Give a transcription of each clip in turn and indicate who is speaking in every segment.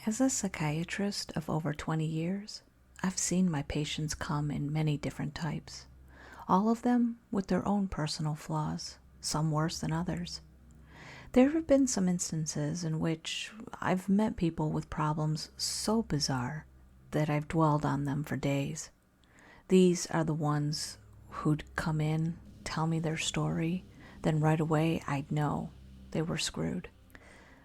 Speaker 1: As a psychiatrist of over 20 years, I've seen my patients come in many different types, all of them with their own personal flaws, some worse than others. There have been some instances in which I've met people with problems so bizarre that I've dwelled on them for days. These are the ones who'd come in, tell me their story, then right away I'd know they were screwed.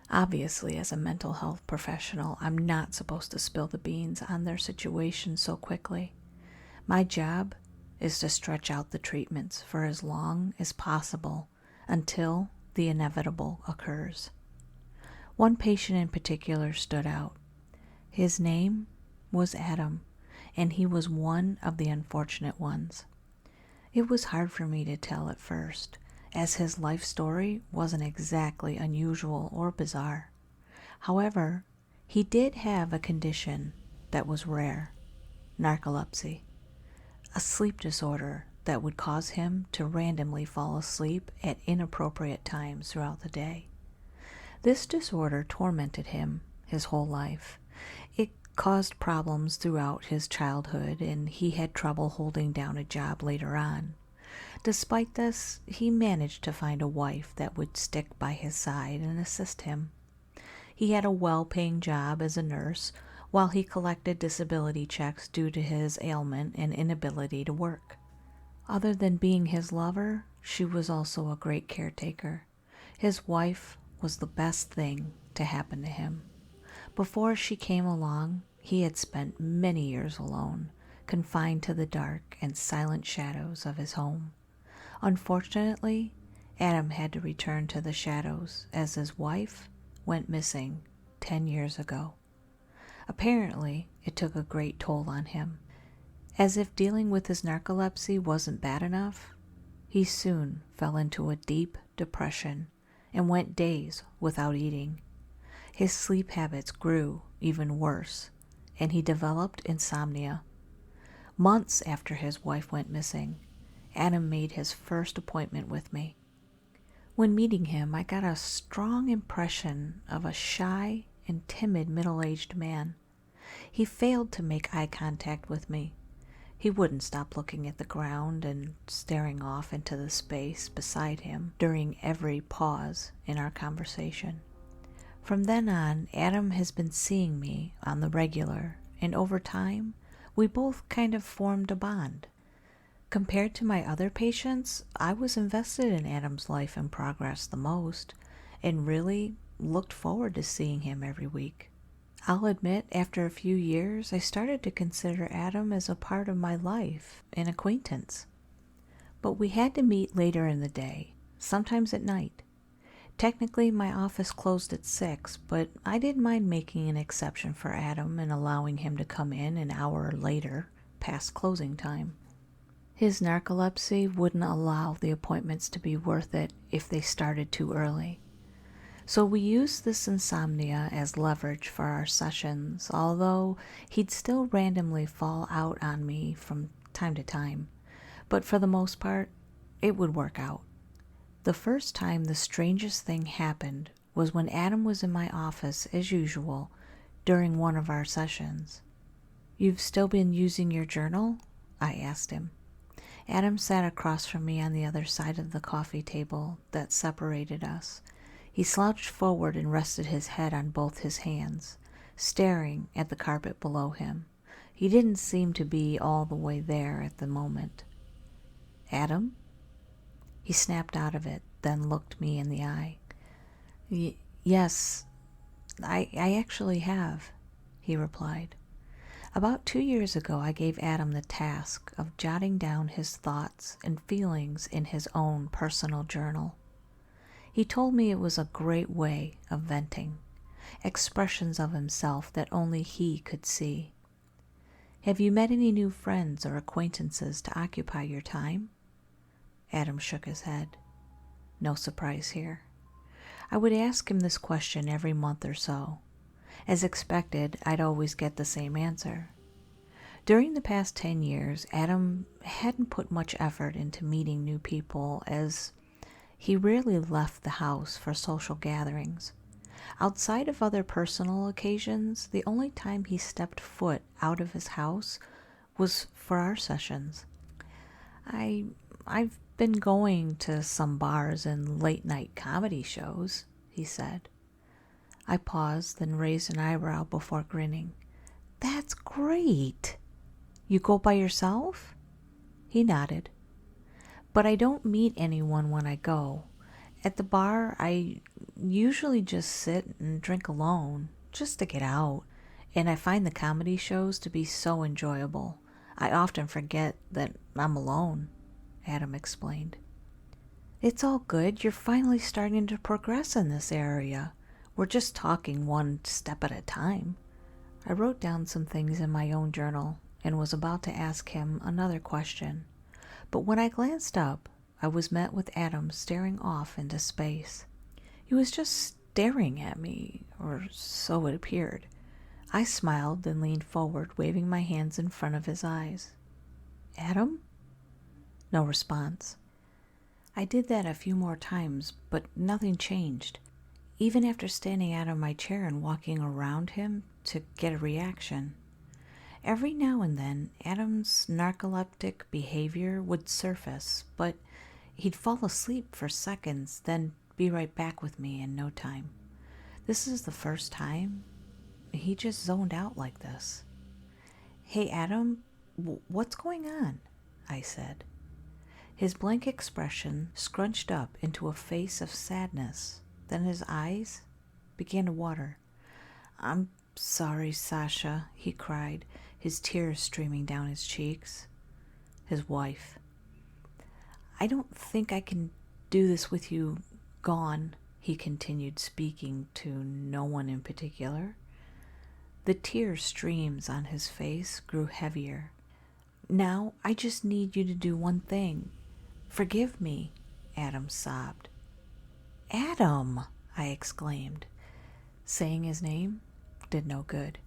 Speaker 1: Obviously, as a mental health professional, I'm not supposed to spill the beans on their situation so quickly. My job is to stretch out the treatments for as long as possible until the inevitable occurs. One patient in particular stood out. His name was Adam, and he was one of the unfortunate ones. It was hard for me to tell at first, as his life story wasn't exactly unusual or bizarre. However, he did have a condition that was rare, narcolepsy, a sleep disorder that would cause him to randomly fall asleep at inappropriate times throughout the day. This disorder tormented him his whole life. It caused problems throughout his childhood, and he had trouble holding down a job later on. Despite this, he managed to find a wife that would stick by his side and assist him. He had a well-paying job as a nurse while he collected disability checks due to his ailment and inability to work. Other than being his lover, she was also a great caretaker. His wife was the best thing to happen to him. Before she came along, he had spent many years alone, confined to the dark and silent shadows of his home. Unfortunately, Adam had to return to the shadows as his wife went missing 10 years ago. Apparently, it took a great toll on him. As if dealing with his narcolepsy wasn't bad enough, he soon fell into a deep depression and went days without eating. His sleep habits grew even worse, and he developed insomnia. Months after his wife went missing, Adam made his first appointment with me. When meeting him, I got a strong impression of a shy and timid middle-aged man. He failed to make eye contact with me. He wouldn't stop looking at the ground and staring off into the space beside him during every pause in our conversation. From then on, Adam has been seeing me on the regular, and over time, we both kind of formed a bond. Compared to my other patients, I was invested in Adam's life and progress the most, and really looked forward to seeing him every week. I'll admit, after a few years, I started to consider Adam as a part of my life, an acquaintance. But we had to meet later in the day, sometimes at night. Technically, my office closed at 6, but I didn't mind making an exception for Adam and allowing him to come in an hour later, past closing time. His narcolepsy wouldn't allow the appointments to be worth it if they started too early. So we used this insomnia as leverage for our sessions, although he'd still randomly fall out on me from time to time. But for the most part, it would work out. The first time the strangest thing happened was when Adam was in my office as usual during one of our sessions. "You've still been using your journal?" I asked him. Adam sat across from me on the other side of the coffee table that separated us. He slouched forward and rested his head on both his hands, staring at the carpet below him. He didn't seem to be all the way there at the moment. "Adam?" He snapped out of it, then looked me in the eye. Yes, I actually have," he replied. About 2 years ago, I gave Adam the task of jotting down his thoughts and feelings in his own personal journal. He told me it was a great way of venting, expressions of himself that only he could see. "Have you met any new friends or acquaintances to occupy your time?" Adam shook his head. No surprise here. I would ask him this question every month or so. As expected, I'd always get the same answer. During the past 10 years, Adam hadn't put much effort into meeting new people, as he rarely left the house for social gatherings. Outside of other personal occasions, the only time he stepped foot out of his house was for our sessions. I've been going to some bars and late-night comedy shows, he said. I paused, then raised an eyebrow before grinning. That's great. You go by yourself? He nodded. But I don't meet anyone when I go. At the bar, I usually just sit and drink alone, just to get out. And I find the comedy shows to be so enjoyable. I often forget that I'm alone, Adam explained. It's all good. You're finally starting to progress in this area. We're just talking one step at a time. I wrote down some things in my own journal and was about to ask him another question. But when I glanced up, I was met with Adam staring off into space. He was just staring at me, or so it appeared. I smiled and leaned forward, waving my hands in front of his eyes. Adam? No response. I did that a few more times, but nothing changed, even after standing out of my chair and walking around him to get a reaction. Every now and then, Adam's narcoleptic behavior would surface, but he'd fall asleep for seconds, then be right back with me in no time. This is the first time he just zoned out like this. Hey, Adam, what's going on? I said. His blank expression scrunched up into a face of sadness. Then his eyes began to water. I'm sorry, Sasha, he cried, his tears streaming down his cheeks. His wife. I don't think I can do this with you gone, he continued, speaking to no one in particular. The tear streams on his face grew heavier. Now I just need you to do one thing. Forgive me, Adam sobbed. Adam, I exclaimed. Saying his name did no good.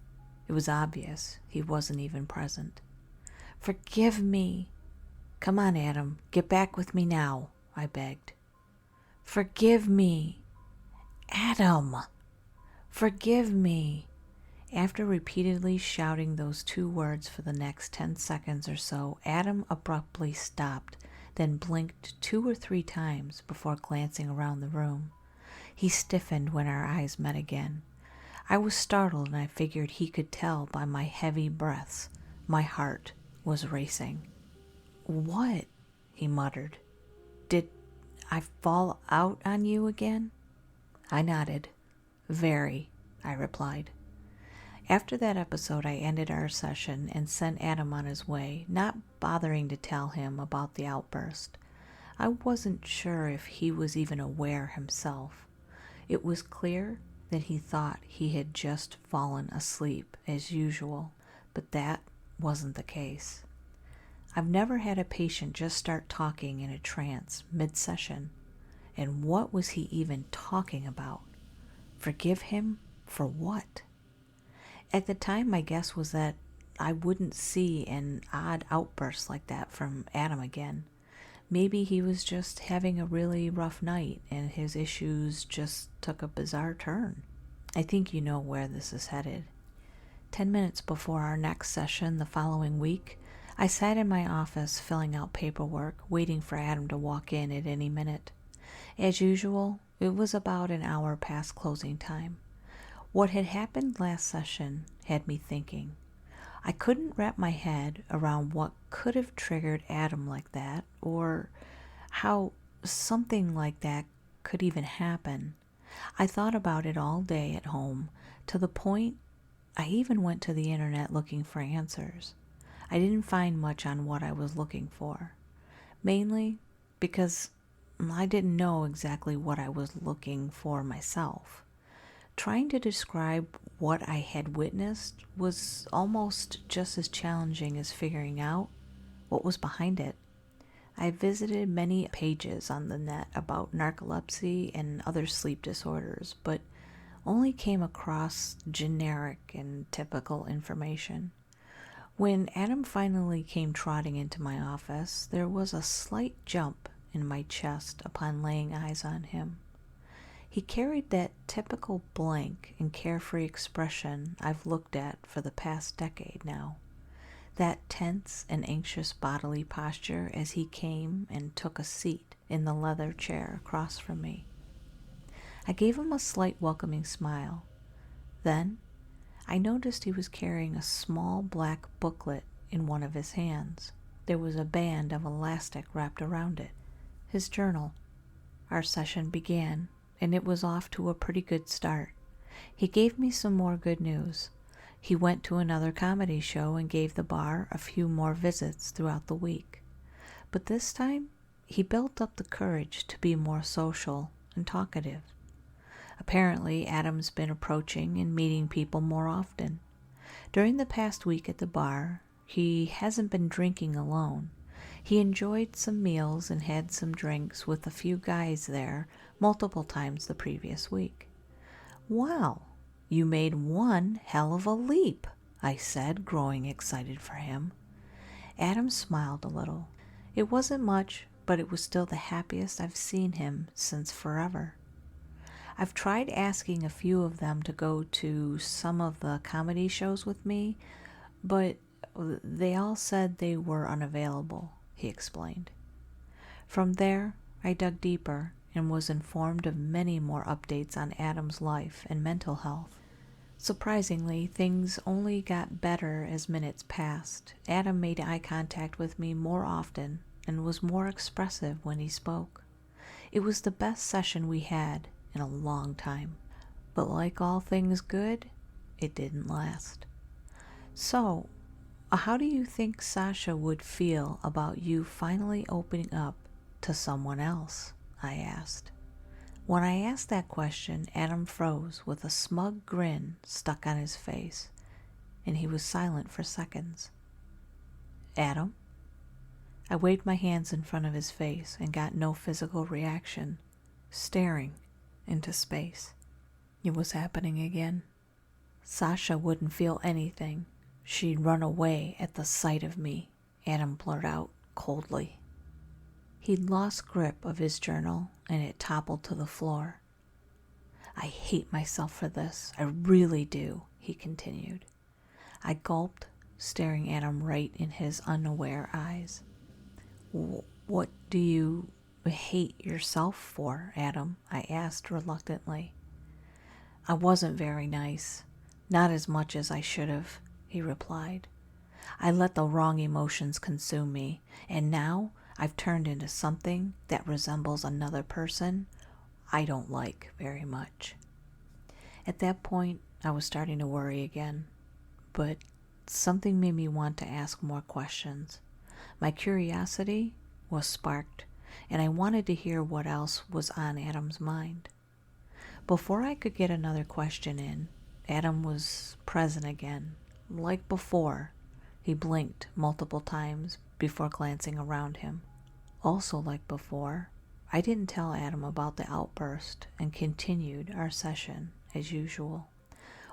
Speaker 1: It was obvious he wasn't even present. Forgive me. Come on, Adam, get back with me now, I begged. Forgive me. Adam, forgive me. After repeatedly shouting those two words for the next 10 seconds or so, Adam abruptly stopped, then blinked 2 or 3 times before glancing around the room. He stiffened when our eyes met again. I was startled, and I figured he could tell by my heavy breaths. My heart was racing. What? He muttered. Did I fall out on you again? I nodded. Very, I replied. After that episode, I ended our session and sent Adam on his way, not bothering to tell him about the outburst. I wasn't sure if he was even aware himself. It was clear that he thought he had just fallen asleep as usual, but that wasn't the case. I've never had a patient just start talking in a trance mid-session. And what was he even talking about? Forgive him for what? At the time, my guess was that I wouldn't see an odd outburst like that from Adam again. Maybe he was just having a really rough night and his issues just took a bizarre turn. I think you know where this is headed. 10 minutes before our next session the following week, I sat in my office filling out paperwork, waiting for Adam to walk in at any minute. As usual, it was about an hour past closing time. What had happened last session had me thinking. I couldn't wrap my head around what could have triggered Adam like that, or how something like that could even happen. I thought about it all day at home, to the point I even went to the internet looking for answers. I didn't find much on what I was looking for, mainly because I didn't know exactly what I was looking for myself. Trying to describe what I had witnessed was almost just as challenging as figuring out what was behind it. I visited many pages on the net about narcolepsy and other sleep disorders, but only came across generic and typical information. When Adam finally came trotting into my office, there was a slight jump in my chest upon laying eyes on him. He carried that typical blank and carefree expression I've looked at for the past decade now. That tense and anxious bodily posture as he came and took a seat in the leather chair across from me. I gave him a slight welcoming smile. Then I noticed he was carrying a small black booklet in one of his hands. There was a band of elastic wrapped around it. His journal. Our session began, and it was off to a pretty good start. He gave me some more good news. He went to another comedy show and gave the bar a few more visits throughout the week. But this time, he built up the courage to be more social and talkative. Apparently, Adam's been approaching and meeting people more often. During the past week at the bar, he hasn't been drinking alone. He enjoyed some meals and had some drinks with a few guys there multiple times the previous week. "Wow, you made one hell of a leap," I said, growing excited for him. Adam smiled a little. It wasn't much, but it was still the happiest I've seen him since forever. I've tried asking a few of them to go to some of the comedy shows with me, but they all said they were unavailable, he explained. From there, I dug deeper and was informed of many more updates on Adam's life and mental health. Surprisingly, things only got better as minutes passed. Adam made eye contact with me more often and was more expressive when he spoke. It was the best session we had in a long time. But like all things good, it didn't last. "So, how do you think Sasha would feel about you finally opening up to someone else?" I asked. When I asked that question, Adam froze with a smug grin stuck on his face, and he was silent for seconds. "Adam?" I waved my hands in front of his face and got no physical reaction, staring into space. It was happening again. Sasha wouldn't feel anything. She'd run away at the sight of me, Adam blurted out coldly. He'd lost grip of his journal and it toppled to the floor. "I hate myself for this. I really do," he continued. I gulped, staring at him right in his unaware eyes. "What do you hate yourself for, Adam?" I asked reluctantly. "I wasn't very nice. Not as much as I should have," he replied. "I let the wrong emotions consume me, and now I've turned into something that resembles another person I don't like very much." At that point, I was starting to worry again, but something made me want to ask more questions. My curiosity was sparked, and I wanted to hear what else was on Adam's mind. Before I could get another question in, Adam was present again. Like before, he blinked multiple times before glancing around him. Also like before, I didn't tell Adam about the outburst and continued our session as usual.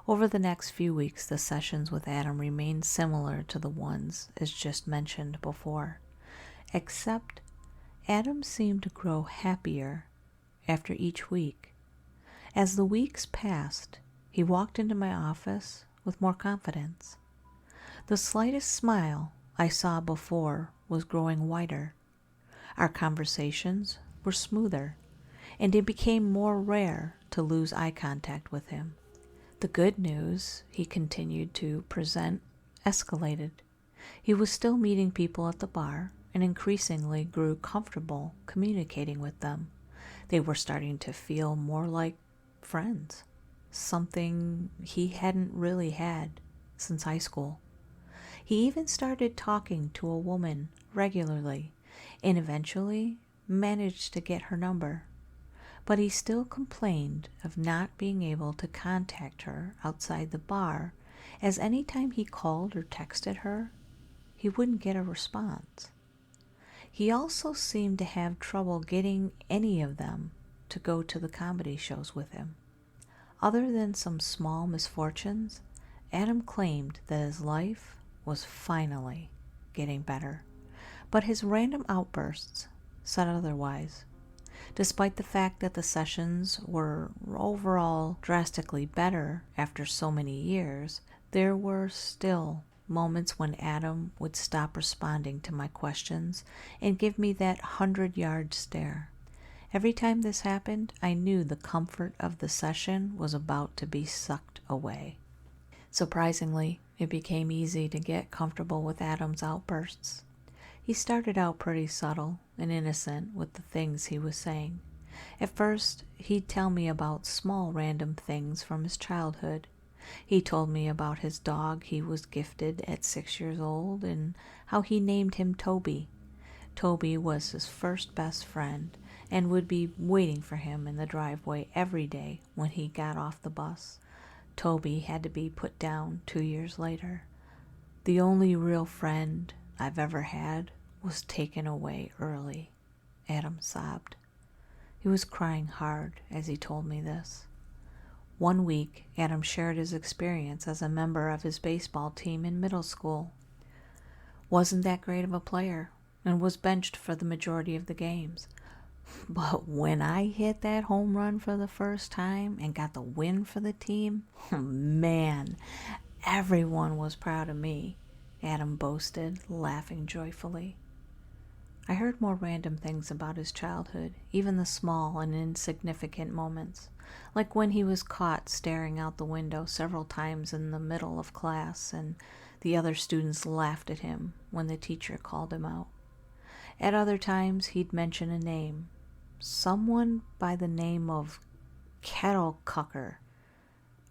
Speaker 1: Over the next few weeks, the sessions with Adam remained similar to the ones as just mentioned before, except Adam seemed to grow happier after each week. As the weeks passed, he walked into my office with more confidence. The slightest smile I saw before was growing wider. Our conversations were smoother, and it became more rare to lose eye contact with him. The good news he continued to present escalated. He was still meeting people at the bar and increasingly grew comfortable communicating with them. They were starting to feel more like friends, something he hadn't really had since high school. He even started talking to a woman regularly and eventually managed to get her number. But he still complained of not being able to contact her outside the bar, as any time he called or texted her, he wouldn't get a response. He also seemed to have trouble getting any of them to go to the comedy shows with him. Other than some small misfortunes, Adam claimed that his life was finally getting better, but his random outbursts said otherwise. Despite the fact that the sessions were overall drastically better after so many years, there were still moments when Adam would stop responding to my questions and give me that 100-yard stare. Every time this happened, I knew the comfort of the session was about to be sucked away. Surprisingly, it became easy to get comfortable with Adam's outbursts. He started out pretty subtle and innocent with the things he was saying. At first, he'd tell me about small random things from his childhood. He told me about his dog he was gifted at 6 years old and how he named him Toby. Toby was his first best friend and would be waiting for him in the driveway every day when he got off the bus. Toby had to be put down 2 years later. The only real friend I've ever had was taken away early, Adam sobbed. He was crying hard as he told me this. One week, Adam shared his experience as a member of his baseball team in middle school. Wasn't that great of a player and was benched for the majority of the games. But when I hit that home run for the first time and got the win for the team, man, everyone was proud of me, Adam boasted, laughing joyfully. I heard more random things about his childhood, even the small and insignificant moments, like when he was caught staring out the window several times in the middle of class and the other students laughed at him when the teacher called him out. At other times, he'd mention a name, someone by the name of KiddKnightMarez.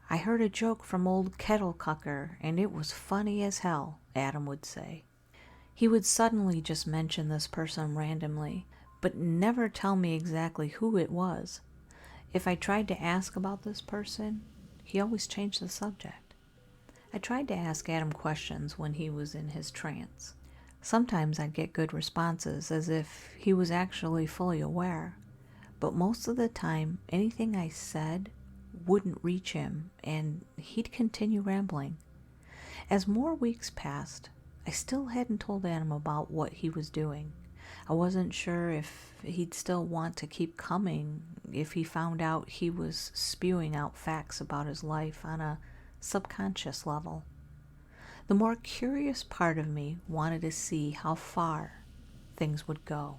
Speaker 1: I heard a joke from old KiddKnightMarez, and it was funny as hell, Adam would say. He would suddenly just mention this person randomly, but never tell me exactly who it was. If I tried to ask about this person, he always changed the subject. I tried to ask Adam questions when he was in his trance. Sometimes I'd get good responses, as if he was actually fully aware, but most of the time, anything I said wouldn't reach him, and he'd continue rambling. As more weeks passed, I still hadn't told Adam about what he was doing. I wasn't sure if he'd still want to keep coming if he found out he was spewing out facts about his life on a subconscious level. The more curious part of me wanted to see how far things would go.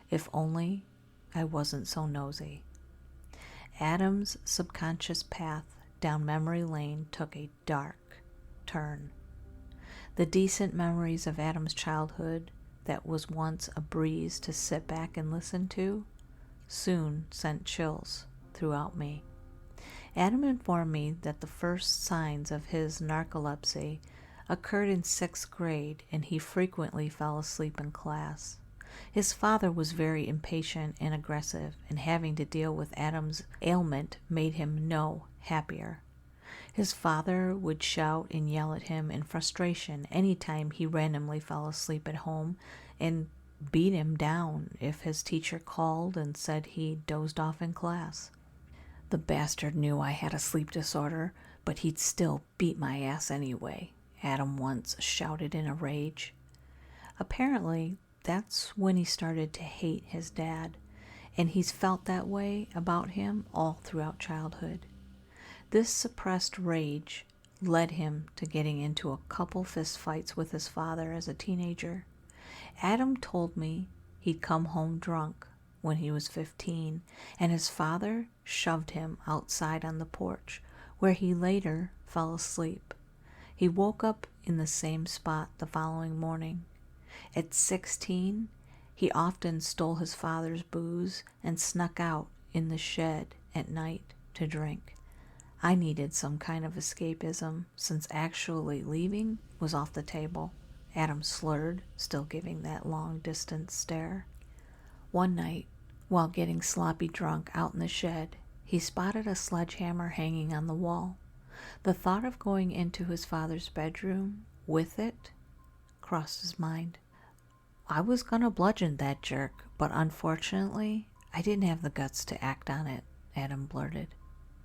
Speaker 1: If only I wasn't so nosy. Adam's subconscious path down memory lane took a dark turn. The decent memories of Adam's childhood that was once a breeze to sit back and listen to soon sent chills throughout me. Adam informed me that the first signs of his narcolepsy occurred in 6th grade and he frequently fell asleep in class. His father was very impatient and aggressive, and having to deal with Adam's ailment made him no happier. His father would shout and yell at him in frustration any time he randomly fell asleep at home, and beat him down if his teacher called and said he dozed off in class. The bastard knew I had a sleep disorder, but he'd still beat my ass anyway, Adam once shouted in a rage. Apparently, that's when he started to hate his dad, and he's felt that way about him all throughout childhood. This suppressed rage led him to getting into a couple fistfights with his father as a teenager. Adam told me he'd come home drunk when he was 15, and his father shoved him outside on the porch, where he later fell asleep. He woke up in the same spot the following morning. At 16, he often stole his father's booze and snuck out in the shed at night to drink. I needed some kind of escapism, since actually leaving was off the table. Adam slurred, still giving that long-distance stare. One night, while getting sloppy drunk out in the shed, he spotted a sledgehammer hanging on the wall. The thought of going into his father's bedroom with it crossed his mind. I was gonna bludgeon that jerk, but unfortunately, I didn't have the guts to act on it, Adam blurted.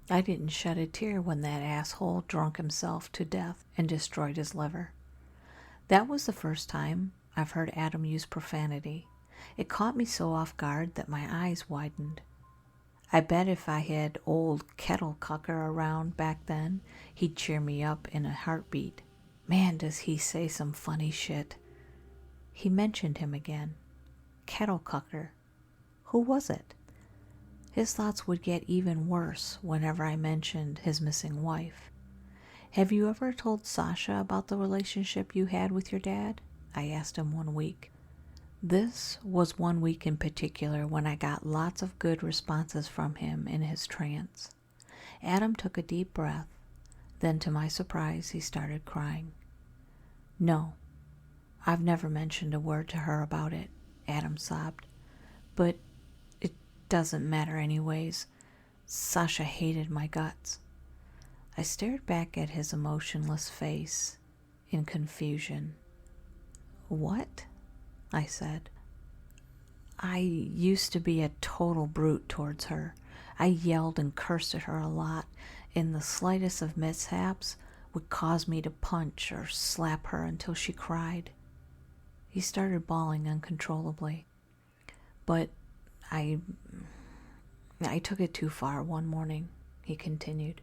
Speaker 1: I didn't shed a tear when that asshole drunk himself to death and destroyed his liver. That was the first time I've heard Adam use profanity. It caught me so off guard that my eyes widened. I bet if I had old Kettle Cucker around back then, he'd cheer me up in a heartbeat. Man, does he say some funny shit. He mentioned him again. Kettle Cucker. Who was it? His thoughts would get even worse whenever I mentioned his missing wife. Have you ever told Sasha about the relationship you had with your dad? I asked him one week. This was one week in particular when I got lots of good responses from him in his trance. Adam took a deep breath. Then, to my surprise, he started crying. No, I've never mentioned a word to her about it, Adam sobbed. But it doesn't matter anyways. Sasha hated my guts. I stared back at his emotionless face in confusion. What? I said. I used to be a total brute towards her. I yelled and cursed at her a lot, and the slightest of mishaps would cause me to punch or slap her until she cried. He started bawling uncontrollably. But I took it too far one morning, he continued.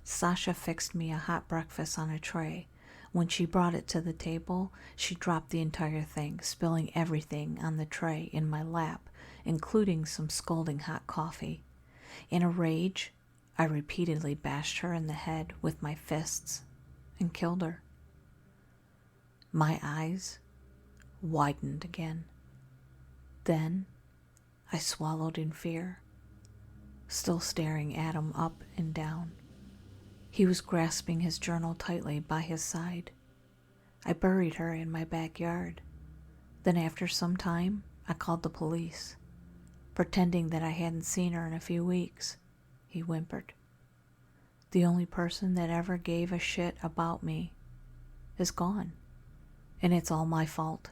Speaker 1: Sasha fixed me a hot breakfast on a tray. When she brought it to the table, she dropped the entire thing, spilling everything on the tray in my lap, including some scalding hot coffee. In a rage, I repeatedly bashed her in the head with my fists and killed her. My eyes widened again. Then I swallowed in fear, still staring at him up and down. He was grasping his journal tightly by his side. I buried her in my backyard. Then after some time, I called the police, pretending that I hadn't seen her in a few weeks. He whimpered. The only person that ever gave a shit about me is gone, and it's all my fault.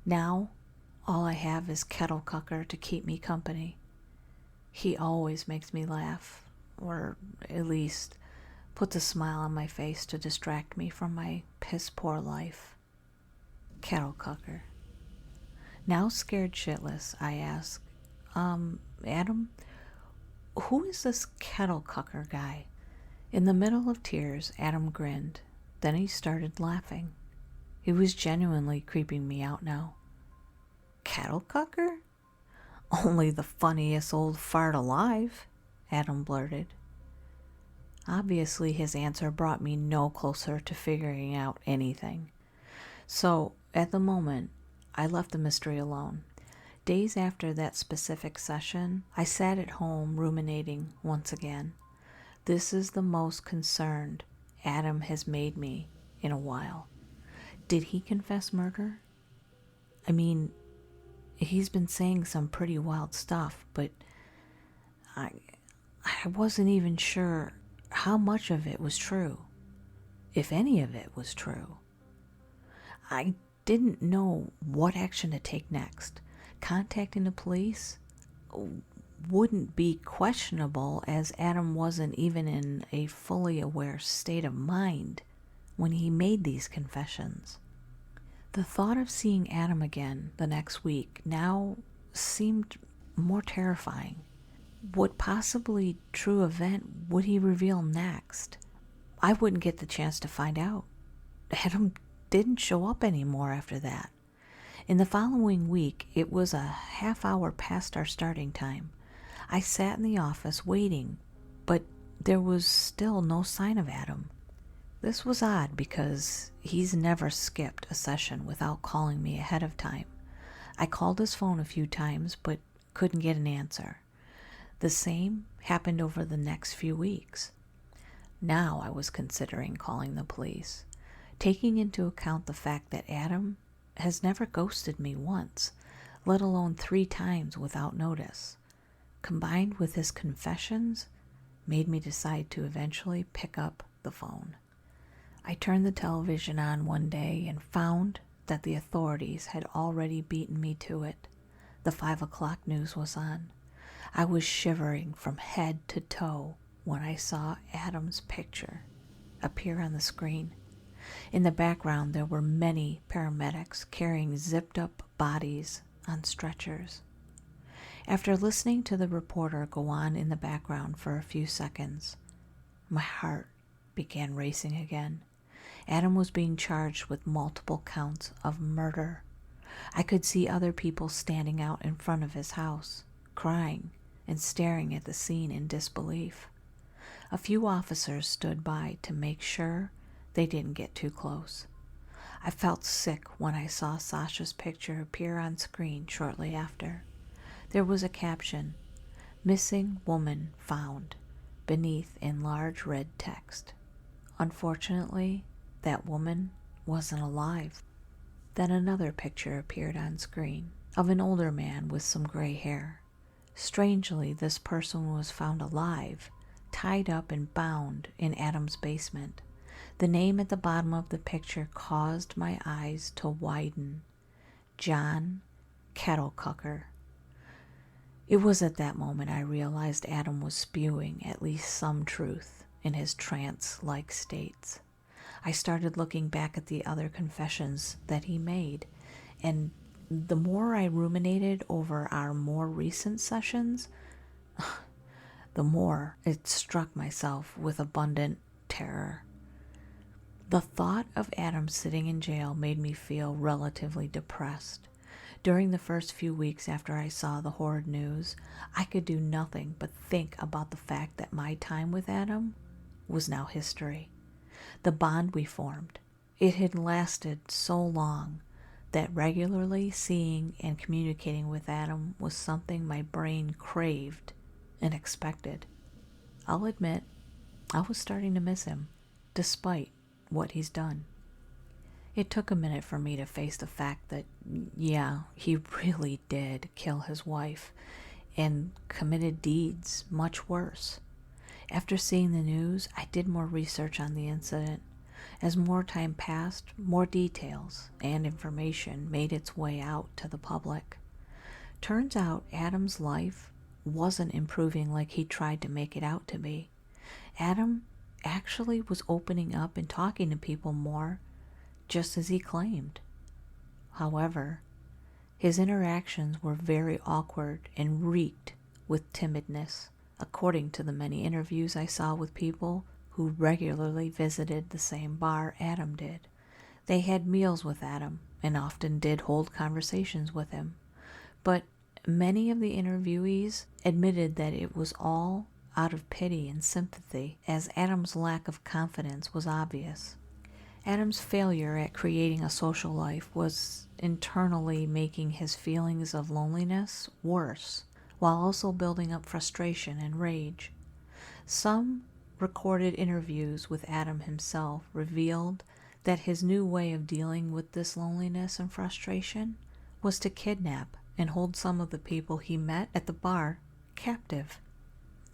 Speaker 1: Now, all I have is Kettle Cucker to keep me company. He always makes me laugh, or at least puts a smile on my face to distract me from my piss-poor life. Kettle Cucker. Now scared shitless, I ask, Adam, who is this Kettle Cucker guy? In the middle of tears, Adam grinned. Then he started laughing. He was genuinely creeping me out now. Kettle Cucker? Only the funniest old fart alive, Adam blurted. Obviously, his answer brought me no closer to figuring out anything. So, at the moment, I left the mystery alone. Days after that specific session, I sat at home ruminating once again. This is the most concerned Adam has made me in a while. Did he confess murder? I mean, he's been saying some pretty wild stuff, but I wasn't even sure how much of it was true, if any of it was true. I didn't know what action to take next. Contacting the police wouldn't be questionable, as Adam wasn't even in a fully aware state of mind when he made these confessions. The thought of seeing Adam again the next week now seemed more terrifying. What possibly true event would he reveal next? I wouldn't get the chance to find out. Adam didn't show up anymore after that. In the following week, it was a half hour past our starting time. I sat in the office waiting, but there was still no sign of Adam. This was odd because he's never skipped a session without calling me ahead of time. I called his phone a few times, but couldn't get an answer. The same happened over the next few weeks. Now I was considering calling the police, taking into account the fact that Adam has never ghosted me once, let alone 3 times without notice. Combined with his confessions, made me decide to eventually pick up the phone. I turned the television on one day and found that the authorities had already beaten me to it. The 5 o'clock news was on. I was shivering from head to toe when I saw Adam's picture appear on the screen. In the background, there were many paramedics carrying zipped-up bodies on stretchers. After listening to the reporter go on in the background for a few seconds, my heart began racing again. Adam was being charged with multiple counts of murder. I could see other people standing out in front of his house, crying and staring at the scene in disbelief. A few officers stood by to make sure they didn't get too close. I felt sick when I saw Sasha's picture appear on screen shortly after. There was a caption, "Missing woman found," beneath in large red text. Unfortunately, that woman wasn't alive. Then another picture appeared on screen of an older man with some gray hair. Strangely, this person was found alive, tied up and bound in Adam's basement. The name at the bottom of the picture caused my eyes to widen. John KiddKnightMarez. It was at that moment I realized Adam was spewing at least some truth in his trance-like states. I started looking back at the other confessions that he made, and the more I ruminated over our more recent sessions, the more it struck myself with abundant terror. The thought of Adam sitting in jail made me feel relatively depressed. During the first few weeks after I saw the horrid news, I could do nothing but think about the fact that my time with Adam was now history. The bond we formed, it had lasted so long that regularly seeing and communicating with Adam was something my brain craved and expected. I'll admit, I was starting to miss him, despite what he's done. It took a minute for me to face the fact that, yeah, he really did kill his wife and committed deeds much worse. After seeing the news, I did more research on the incident. As more time passed, more details and information made its way out to the public. Turns out Adam's life wasn't improving like he tried to make it out to be. Adam actually was opening up and talking to people more, just as he claimed. However, his interactions were very awkward and reeked with timidness, according to the many interviews I saw with people who regularly visited the same bar Adam did. They had meals with Adam and often did hold conversations with him. But many of the interviewees admitted that it was all out of pity and sympathy, as Adam's lack of confidence was obvious. Adam's failure at creating a social life was internally making his feelings of loneliness worse, while also building up frustration and rage. Some recorded interviews with Adam himself revealed that his new way of dealing with this loneliness and frustration was to kidnap and hold some of the people he met at the bar captive.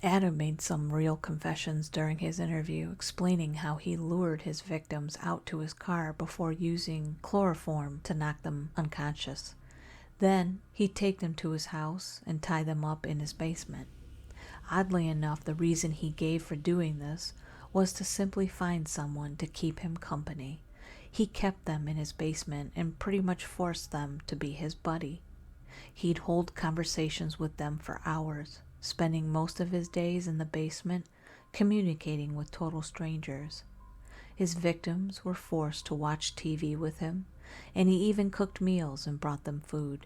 Speaker 1: Adam made some real confessions during his interview, explaining how he lured his victims out to his car before using chloroform to knock them unconscious. Then he'd take them to his house and tie them up in his basement. Oddly enough, the reason he gave for doing this was to simply find someone to keep him company. He kept them in his basement and pretty much forced them to be his buddy. He'd hold conversations with them for hours, spending most of his days in the basement communicating with total strangers. His victims were forced to watch TV with him, and he even cooked meals and brought them food.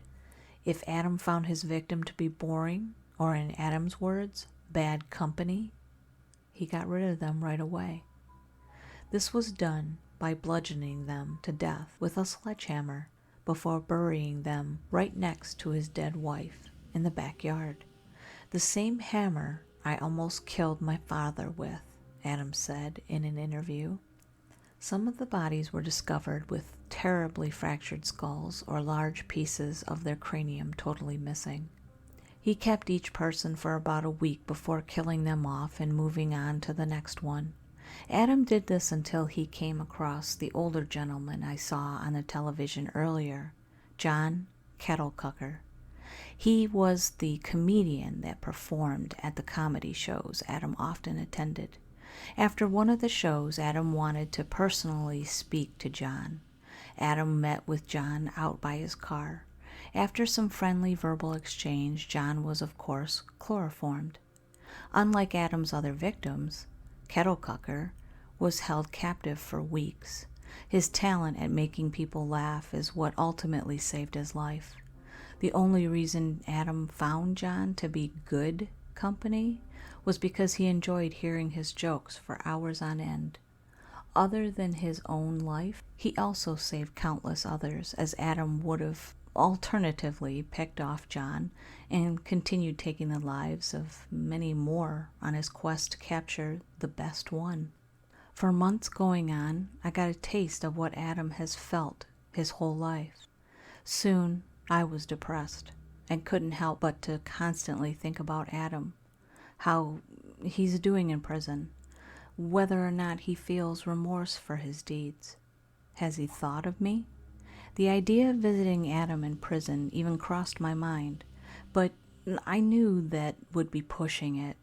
Speaker 1: If Adam found his victim to be boring, or in Adam's words, bad company, he got rid of them right away. This was done by bludgeoning them to death with a sledgehammer before burying them right next to his dead wife in the backyard. The same hammer I almost killed my father with, Adam said in an interview. Some of the bodies were discovered with terribly fractured skulls or large pieces of their cranium totally missing. He kept each person for about a week before killing them off and moving on to the next one. Adam did this until he came across the older gentleman I saw on the television earlier, John KiddKnightMarez. He was the comedian that performed at the comedy shows Adam often attended. After one of the shows, Adam wanted to personally speak to John. Adam met with John out by his car. After some friendly verbal exchange, John was, of course, chloroformed. Unlike Adam's other victims, Kettlecucker was held captive for weeks. His talent at making people laugh is what ultimately saved his life. The only reason Adam found John to be good company was because he enjoyed hearing his jokes for hours on end. Other than his own life, he also saved countless others, as Adam would have alternatively picked off John and continued taking the lives of many more on his quest to capture the best one. For months going on, I got a taste of what Adam has felt his whole life. Soon, I was depressed and couldn't help but to constantly think about Adam, how he's doing in prison, whether or not he feels remorse for his deeds. Has he thought of me? The idea of visiting Adam in prison even crossed my mind, but I knew that would be pushing it.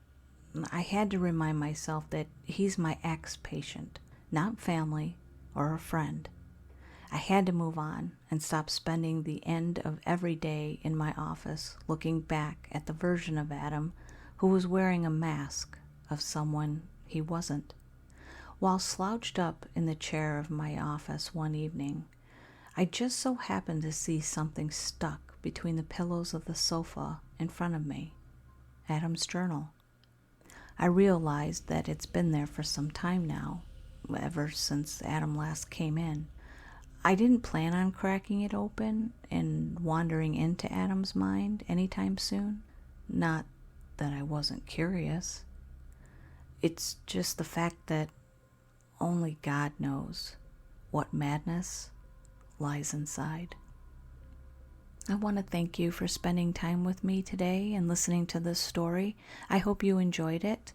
Speaker 1: I had to remind myself that he's my ex-patient, not family or a friend. I had to move on and stop spending the end of every day in my office looking back at the version of Adam who was wearing a mask of someone he wasn't. While slouched up in the chair of my office one evening, I just so happened to see something stuck between the pillows of the sofa in front of me. Adam's journal. I realized that it's been there for some time now, ever since Adam last came in. I didn't plan on cracking it open and wandering into Adam's mind anytime soon. Not that I wasn't curious. It's just the fact that only God knows what madness lies inside. I want to thank you for spending time with me today and listening to this story. I hope you enjoyed it.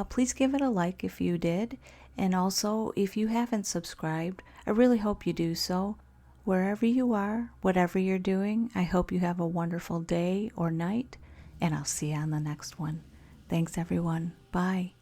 Speaker 1: Please give it a like if you did. And also, if you haven't subscribed, I really hope you do so. Wherever you are, whatever you're doing, I hope you have a wonderful day or night, and I'll see you on the next one. Thanks, everyone. Bye.